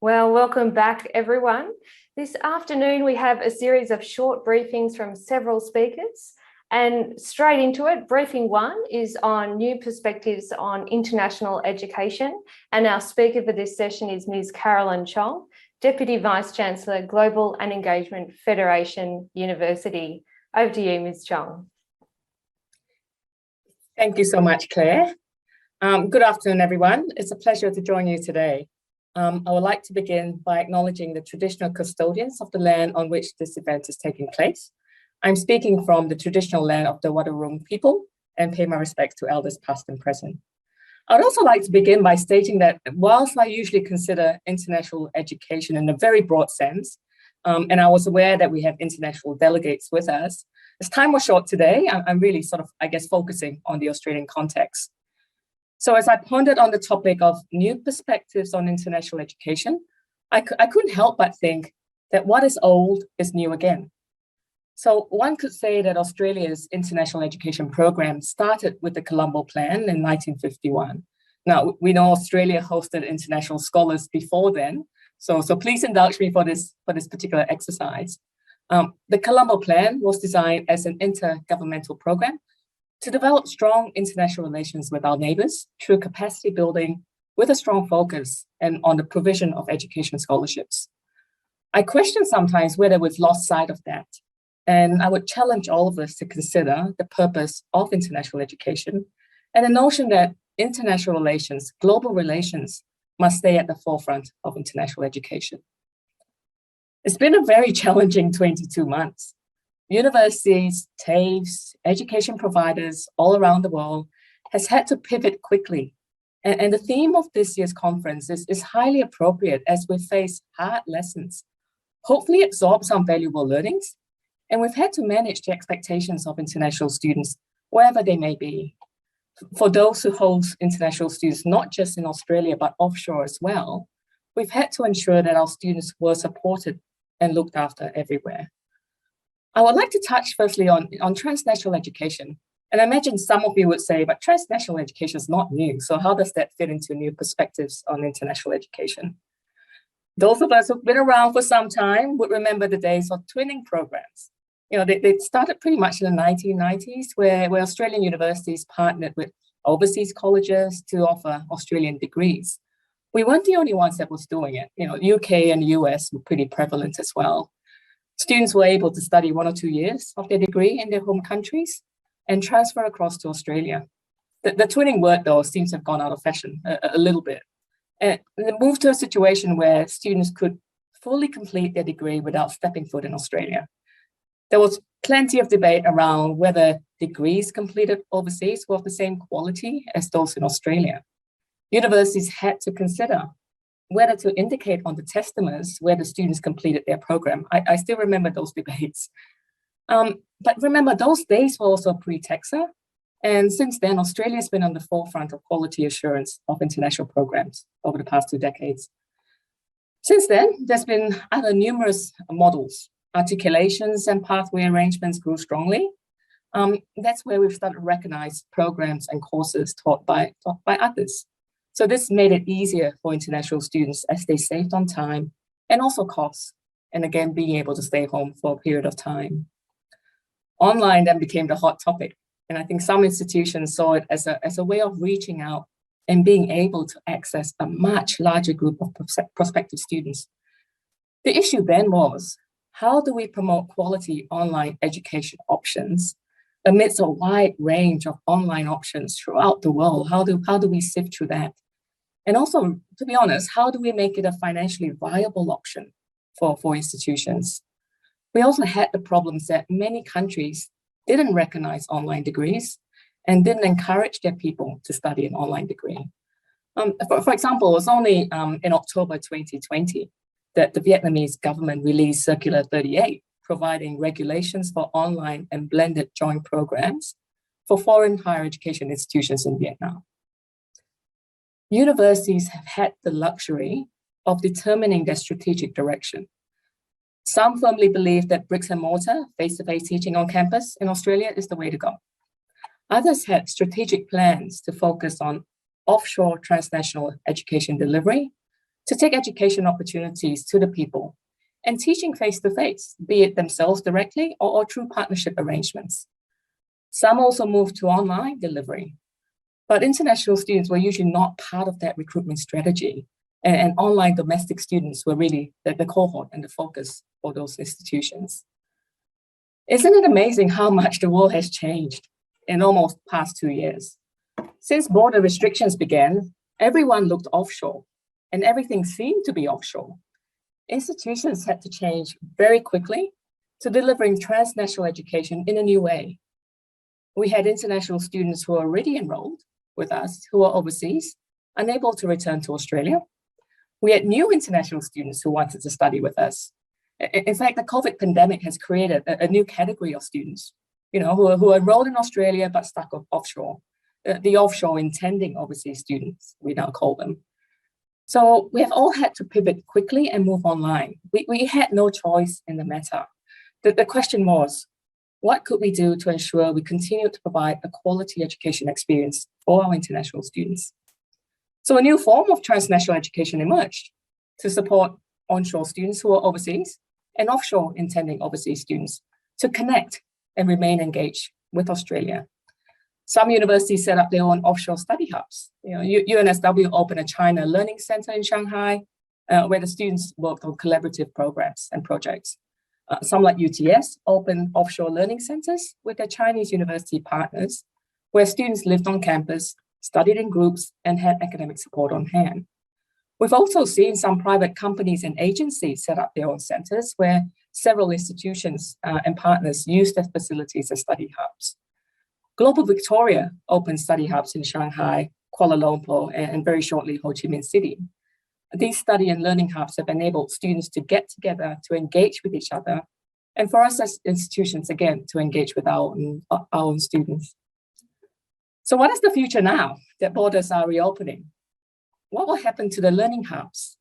Well, welcome back, everyone. This afternoon, we have a series of short briefings from several speakers. And straight into it, briefing one is on new perspectives on international education. And our speaker for this session is Ms. Carolyn Chong, Deputy Vice-Chancellor, Global and Engagement Federation University. Over to you, Ms. Chong. Thank you so much, Claire. Good afternoon, everyone. It's a pleasure to join you today. I would like to begin by acknowledging the traditional custodians of the land on which this event is taking place. I'm speaking from the traditional land of the Wadawurrung people and pay my respects to elders past and present. I'd also like to begin by stating that whilst I usually consider international education in a very broad sense, and I was aware that we have international delegates with us, as time was short today, I'm really focusing on the Australian context. So as I pondered on the topic of new perspectives on international education, I couldn't help but think that what is old is new again. So one could say that Australia's international education program started with the Colombo Plan in 1951. Now, we know Australia hosted international scholars before then, so please indulge me for this particular exercise. The Colombo Plan was designed as an intergovernmental program to develop strong international relations with our neighbours through capacity building with a strong focus and on the provision of education scholarships. I question sometimes whether we've lost sight of that, and I would challenge all of us to consider the purpose of international education and the notion that international relations, global relations, must stay at the forefront of international education. It's been a very challenging 22 months. Universities, TAFEs, education providers all around the world has had to pivot quickly. And the theme of this year's conference is highly appropriate as we face hard lessons, hopefully absorb some valuable learnings, and we've had to manage the expectations of international students wherever they may be. For those who host international students, not just in Australia, but offshore as well, we've had to ensure that our students were supported and looked after everywhere. I would like to touch firstly on transnational education. And I imagine some of you would say, but transnational education is not new. So how does that fit into new perspectives on international education? Those of us who've been around for some time would remember the days of twinning programs. You know, they started pretty much in the 1990s where Australian universities partnered with overseas colleges to offer Australian degrees. We weren't the only ones that was doing it. You know, UK and the US were pretty prevalent as well. Students were able to study 1 or 2 years of their degree in their home countries and transfer across to Australia. The twinning word, though, seems to have gone out of fashion a little bit. And it moved to a situation where students could fully complete their degree without stepping foot in Australia. There was plenty of debate around whether degrees completed overseas were of the same quality as those in Australia. Universities had to consider whether to indicate on the testaments where the students completed their program. I still remember those debates. But remember, those days were also pre-TEXA. And since then, Australia has been on the forefront of quality assurance of international programs over the past 2 decades. Since then, there's been other numerous models. Articulations and pathway arrangements grew strongly. That's where we've started to recognize programs and courses taught by others. So this made it easier for international students as they saved on time and also costs, and again, being able to stay home for a period of time. Online then became the hot topic, and I think some institutions saw it as a way of reaching out and being able to access a much larger group of prospective students. The issue then was, how do we promote quality online education options amidst a wide range of online options throughout the world? How do we sift through that? And also, to be honest, how do we make it a financially viable option for institutions? We also had the problems that many countries didn't recognize online degrees and didn't encourage their people to study an online degree. For example, it was only in October 2020 that the Vietnamese government released Circular 38, providing regulations for online and blended joint programs for foreign higher education institutions in Vietnam. Universities have had the luxury of determining their strategic direction. Some firmly believe that bricks and mortar, face-to-face teaching on campus in Australia is the way to go. Others had strategic plans to focus on offshore transnational education delivery, to take education opportunities to the people and teaching face-to-face, be it themselves directly or through partnership arrangements. Some also moved to online delivery, but international students were usually not part of that recruitment strategy, and online domestic students were really the cohort and the focus for those institutions. Isn't it amazing how much the world has changed in almost past 2 years? Since border restrictions began, everyone looked offshore and everything seemed to be offshore. Institutions had to change very quickly to delivering transnational education in a new way. We had international students who were already enrolled with us, who were overseas, unable to return to Australia. We had new international students who wanted to study with us. In fact, the COVID pandemic has created a new category of students, who are enrolled in Australia but stuck offshore. The offshore intending overseas students, we now call them. So we have all had to pivot quickly and move online. We had no choice in the matter. The question was, what could we do to ensure we continue to provide a quality education experience for our international students? So a new form of transnational education emerged to support onshore students who are overseas and offshore intending overseas students to connect and remain engaged with Australia. Some universities set up their own offshore study hubs. UNSW opened a China Learning Center in Shanghai, where the students worked on collaborative programs and projects. Some like UTS opened offshore learning centers with their Chinese university partners, where students lived on campus, studied in groups, and had academic support on hand. We've also seen some private companies and agencies set up their own centers where several institutions and partners use their facilities as study hubs. Global Victoria opened study hubs in Shanghai, Kuala Lumpur, and very shortly Ho Chi Minh City. These study and learning hubs have enabled students to get together, to engage with each other, and for us as institutions, again, to engage with our own students. So what is the future now that borders are reopening? What will happen to the learning hubs?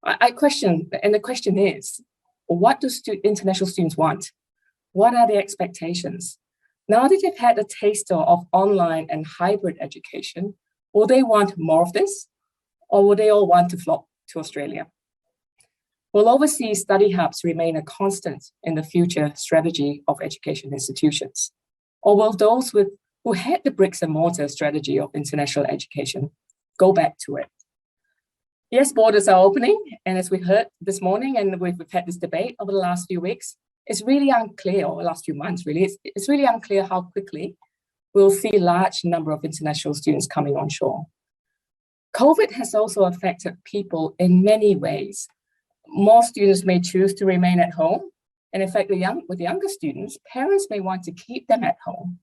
I question, and the question is, what do international students want? What are their expectations? Now that they've had a taster of online and hybrid education, will they want more of this? Or will they all want to flock to Australia? Will overseas study hubs remain a constant in the future strategy of education institutions? Or will those who had the bricks and mortar strategy of international education go back to it? Yes, borders are opening, and as we heard this morning, and we've had this debate over the last few weeks, it's really unclear, or the last few months really, it's really unclear how quickly we'll see a large number of international students coming onshore. COVID has also affected people in many ways. More students may choose to remain at home, and in fact, with younger students, parents may want to keep them at home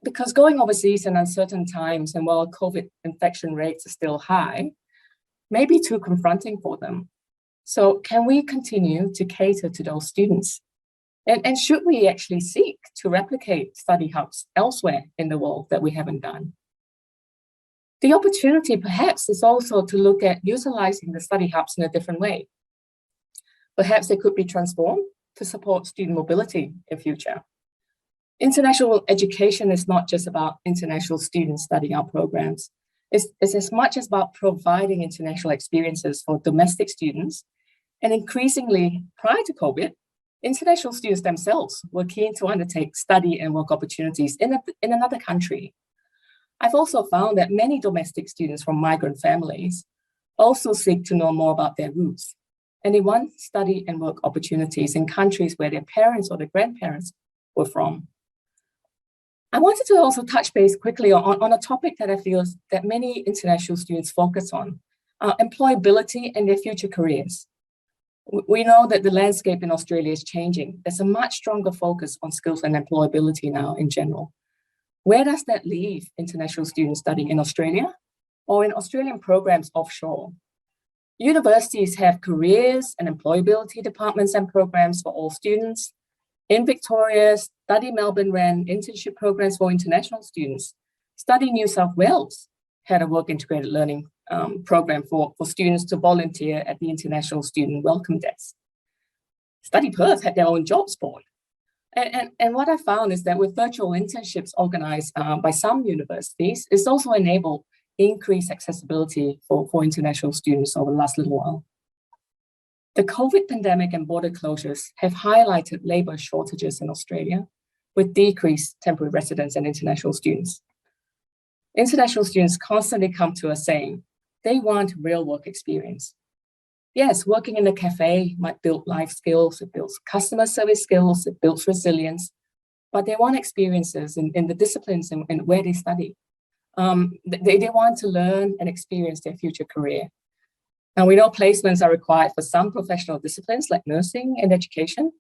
because going overseas in uncertain times and while COVID infection rates are still high, may be too confronting for them. So can we continue to cater to those students? And should we actually seek to replicate study hubs elsewhere in the world that we haven't done? The opportunity perhaps is also to look at utilizing the study hubs in a different way. Perhaps they could be transformed to support student mobility in future. International education is not just about international students studying our programs. It's as much as about providing international experiences for domestic students. And increasingly, prior to COVID, international students themselves were keen to undertake study and work opportunities in another country. I've also found that many domestic students from migrant families also seek to know more about their roots, and they want study and work opportunities in countries where their parents or their grandparents were from. I wanted to also touch base quickly on a topic that I feel that many international students focus on, employability and their future careers. We know that the landscape in Australia is changing. There's a much stronger focus on skills and employability now in general. Where does that leave international students studying in Australia or in Australian programs offshore? Universities have careers and employability departments and programs for all students. In Victoria, Study Melbourne ran internship programs for international students. Study New South Wales had a work integrated learning program for students to volunteer at the International Student Welcome Desk. Study Perth had their own jobs board. And what I found is that with virtual internships organized by some universities, it's also enabled increased accessibility for international students over the last little while. The COVID pandemic and border closures have highlighted labour shortages in Australia, with decreased temporary residents and international students. International students constantly come to us saying they want real work experience. Yes, working in a cafe might build life skills, it builds customer service skills, it builds resilience, but they want experiences in the disciplines and where they study. They want to learn and experience their future career. Now, we know placements are required for some professional disciplines like nursing and education,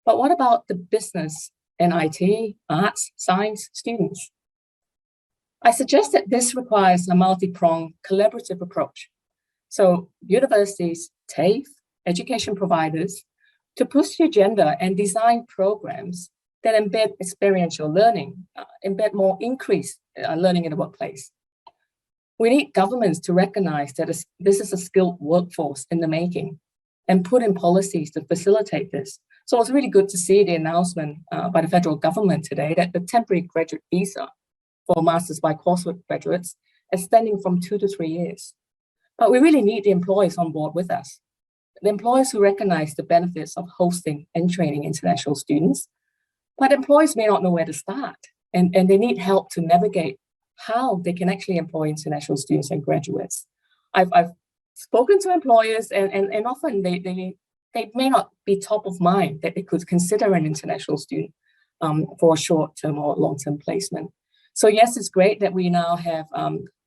but what about the business and IT, arts, science students? I suggest that this requires a multi-pronged collaborative approach. So universities, TAFE, education providers, to push the agenda and design programs that embed experiential learning, embed more increased learning in the workplace. We need governments to recognize that this is a skilled workforce in the making and put in policies to facilitate this. So it's really good to see the announcement by the federal government today that the temporary graduate visa for Masters by Coursework graduates is extending from 2 to 3 years. But we really need the employers on board with us. The employers who recognize the benefits of hosting and training international students, but employers may not know where to start, and they need help to navigate how they can actually employ international students and graduates. I've spoken to employers, and often they may not be top of mind that they could consider an international student for a short-term or long-term placement. So yes, it's great that we now have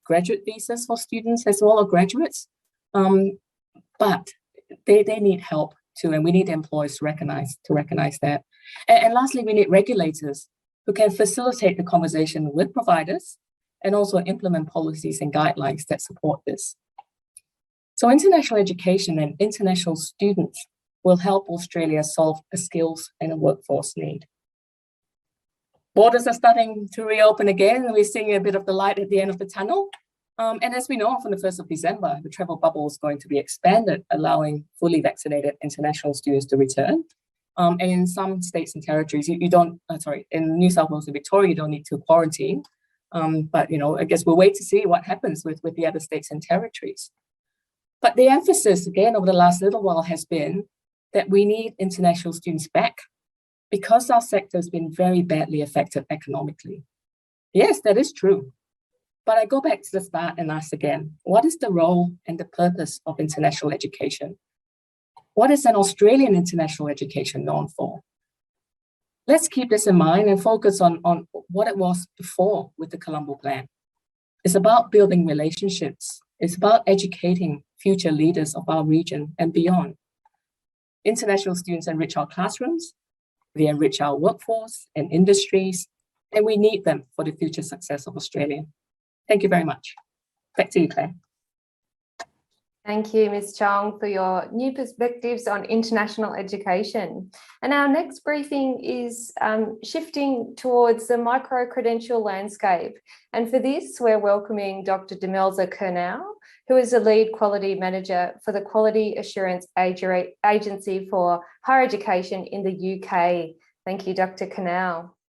graduate visas for students as well as graduates, but they need help too, and we need employers to recognize that. And lastly, we need regulators who can facilitate the conversation with providers and also implement policies and guidelines that support this. So international education and international students will help Australia solve a skills and a workforce need. Borders are starting to reopen again, and we're seeing a bit of the light at the end of the tunnel. And as we know, from the 1st of December, the travel bubble is going to be expanded, allowing fully vaccinated international students to return. And in some states and territories, in New South Wales and Victoria, you don't need to quarantine. But, I guess we'll wait to see what happens with the other states and territories. But the emphasis, again, over the last little while has been that we need international students back because our sector has been very badly affected economically. Yes, that is true. But I go back to the start and ask again, what is the role and the purpose of international education? What is an Australian international education known for? Let's keep this in mind and focus on what it was before with the Colombo Plan. It's about building relationships. It's about educating future leaders of our region and beyond. International students enrich our classrooms, they enrich our workforce and industries, and we need them for the future success of Australia. Thank you very much. Back to you, Claire. Thank you, Ms. Chong, for your new perspectives on international education. And our next briefing is shifting towards the micro-credential landscape. And for this, we're welcoming Dr. Demelza Kernau, who is the lead quality manager for the Quality Assurance Agency for Higher Education in the UK. Thank you, Dr. Kernau.